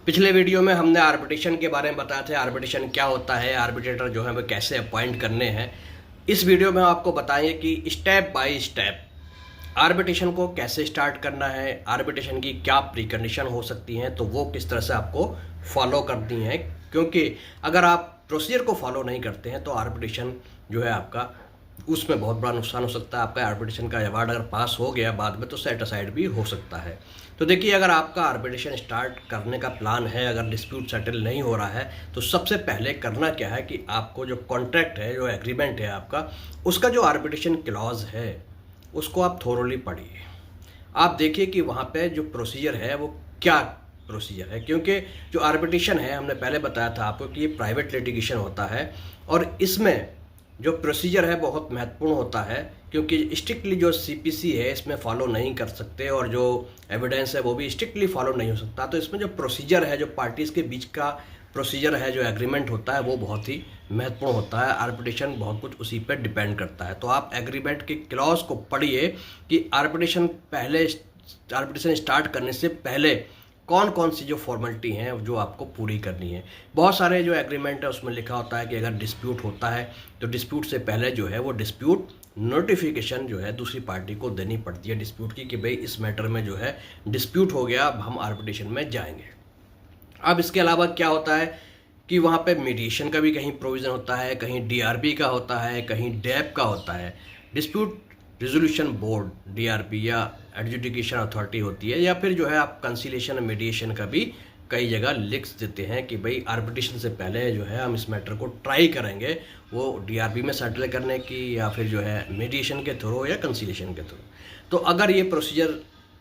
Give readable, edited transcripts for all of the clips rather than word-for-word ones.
पिछले वीडियो में हमने आर्बिट्रेशन के बारे में बताया था, आर्बिट्रेशन क्या होता है, आर्बिट्रेटर जो है वो कैसे अपॉइंट करने हैं। इस वीडियो में हम आपको बताएंगे कि स्टेप बाय स्टेप आर्बिट्रेशन को कैसे स्टार्ट करना है, आर्बिट्रेशन की क्या प्रीकंडीशन हो सकती हैं, तो वो किस तरह से आपको फॉलो करनी है। क्योंकि अगर आप प्रोसीजर को फॉलो नहीं करते हैं तो आर्बिट्रेशन जो है आपका उसमें बहुत बड़ा नुकसान हो सकता है। आपका आर्बिट्रेशन का अवार्ड अगर पास हो गया बाद में तो सेट असाइड भी हो सकता है। तो देखिए, अगर आपका आर्बिट्रेशन स्टार्ट करने का प्लान है, अगर डिस्प्यूट सेटल नहीं हो रहा है, तो सबसे पहले करना क्या है कि आपको जो कॉन्ट्रैक्ट है, जो एग्रीमेंट है आपका, उसका जो आर्बिट्रेशन क्लॉज है उसको आप थोरोली पढ़िए। आप देखिए कि वहाँ पे जो प्रोसीजर है वो क्या प्रोसीजर है। क्योंकि जो आर्बिट्रेशन है, हमने पहले बताया था आपको कि ये प्राइवेट लिटिगेशन होता है और इसमें जो प्रोसीजर है बहुत महत्वपूर्ण होता है। क्योंकि स्ट्रिक्टली जो सीपीसी है इसमें फॉलो नहीं कर सकते और जो एविडेंस है वो भी स्ट्रिक्टली फॉलो नहीं हो सकता। तो इसमें जो प्रोसीजर है, जो पार्टीज़ के बीच का प्रोसीजर है, जो एग्रीमेंट होता है, वो बहुत ही महत्वपूर्ण होता है। आर्बिट्रेशन बहुत कुछ उसी पर डिपेंड करता है। तो आप एग्रीमेंट के क्लॉज को पढ़िए कि आर्बिट्रेशन स्टार्ट करने से पहले कौन कौन सी जो फॉर्मेलिटी हैं जो आपको पूरी करनी है। बहुत सारे जो एग्रीमेंट है उसमें लिखा होता है कि अगर डिस्प्यूट होता है तो डिस्प्यूट से पहले जो है वो डिस्प्यूट नोटिफिकेशन जो है दूसरी पार्टी को देनी पड़ती है डिस्प्यूट की, कि भाई इस मैटर में जो है डिस्प्यूट हो गया, अब हम आर्बिट्रेशन में जाएंगे। अब इसके अलावा क्या होता है कि वहाँ पे मीडिएशन का भी कहीं प्रोविज़न होता है, कहीं डीआरबी का होता है, कहीं डैप का होता है। डिस्प्यूट रिजोल्यूशन बोर्ड डीआरबी या एडजुडिकेशन अथॉरिटी होती है, या फिर जो है आप कंसिलेशन मीडिएशन का भी कई जगह लिख देते हैं कि भाई आर्बिट्रेशन से पहले जो है हम इस मैटर को ट्राई करेंगे वो डीआरबी में सेटल करने की, या फिर जो है मीडिएशन के थ्रू या कंसिलेशन के थ्रू। तो अगर ये प्रोसीजर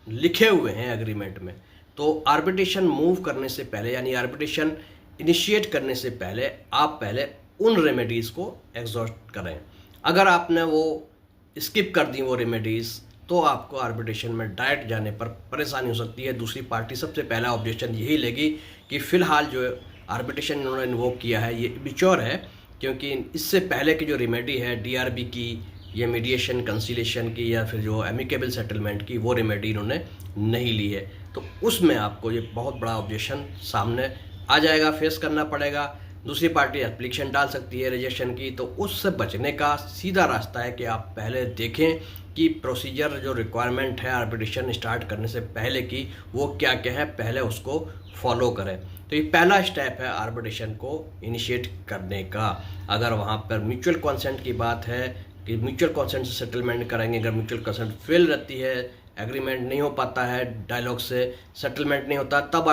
लिखे हुए हैं एग्रीमेंट में तो आर्बिट्रेशन मूव करने से पहले, यानी आर्बिट्रेशन इनिशिएट करने से पहले, आप पहले उन रेमेडीज़ को एग्जॉस्ट करें। अगर आपने वो स्किप कर दी वो रेमेडीज़ तो आपको आर्बिट्रेशन में डायरेक्ट जाने पर परेशानी हो सकती है। दूसरी पार्टी सबसे पहला ऑब्जेक्शन यही लेगी कि फ़िलहाल जो आर्बिट्रेशन इन्होंने इन्वोक किया है ये इमेच्योर है, क्योंकि इससे पहले की जो रेमेडी है डीआरबी की या मीडिएशन कंसिलेशन की या फिर जो एमिकेबल सेटलमेंट की, वो रेमेडी इन्होंने नहीं ली है। तो उसमें आपको ये बहुत बड़ा ऑब्जेक्शन सामने आ जाएगा, फेस करना पड़ेगा। दूसरी पार्टी एप्लीकेशन डाल सकती है रिजेक्शन की। तो उससे बचने का सीधा रास्ता है कि आप पहले देखें कि प्रोसीजर जो रिक्वायरमेंट है आर्बिट्रेशन स्टार्ट करने से पहले की वो क्या क्या है, पहले उसको फॉलो करें। तो ये पहला स्टेप है आर्बिट्रेशन को इनिशिएट करने का। अगर वहाँ पर म्यूचुअल कंसेंट की बात है कि म्यूचुअल कंसेंट से सेटलमेंट करेंगे, अगर म्यूचुअल कंसेंट फेल रहती है, एग्रीमेंट नहीं हो पाता है, डायलॉग से सेटलमेंट नहीं होता, तब